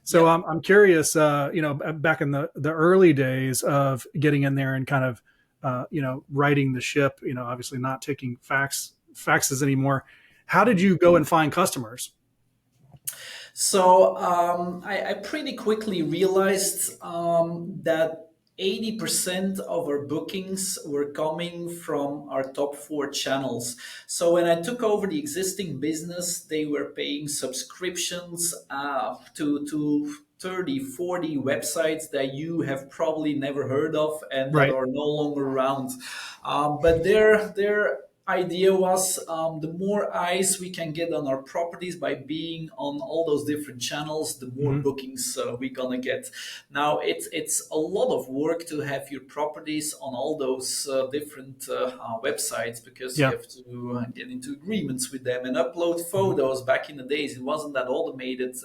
So Yep. I'm curious, back in the early days of getting in there and kind of, righting the ship, obviously not taking faxes anymore. How did you go and find customers? So I pretty quickly realized that 80% of our bookings were coming from our top four channels. So when I took over the existing business, they were paying subscriptions to 30, 40 websites that you have probably never heard of and that Right. are no longer around. But their idea was the more eyes we can get on our properties by being on all those different channels, the more Hmm. bookings we're gonna get. Now it's a lot of work to have your properties on all those different websites because you Yeah. have to get into agreements with them and upload Hmm. photos. Back in the days, it wasn't that automated.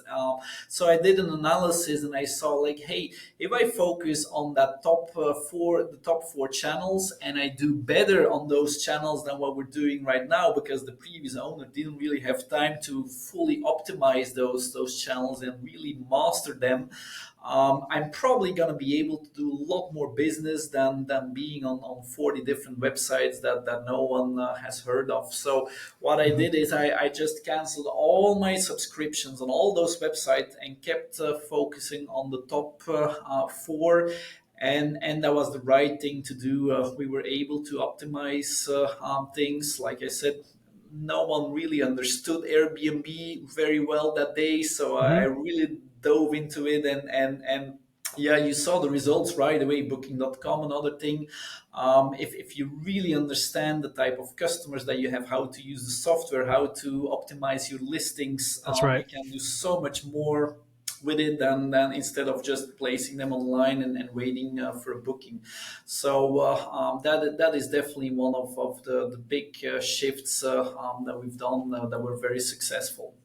So I did an analysis and I saw like, hey, if I focus on that the top four channels, and I do better on those channels than what we're doing right now, because the previous owner didn't really have time to fully optimize those channels and really master them. I'm probably going to be able to do a lot more business than being on 40 different websites that no one has heard of. So what I Hmm. did is I just canceled all my subscriptions on all those websites and kept focusing on the top four. And that was the right thing to do. We were able to optimize things. Like I said, no one really understood Airbnb very well that day, so I Hmm. really dove into it and yeah, you saw the results right away. Booking.com, another thing. If you really understand the type of customers that you have, how to use the software, how to optimize your listings, That's you right. can do so much more with it than instead of just placing them online and waiting for a booking. So that is definitely one of the big shifts that we've done that were very successful.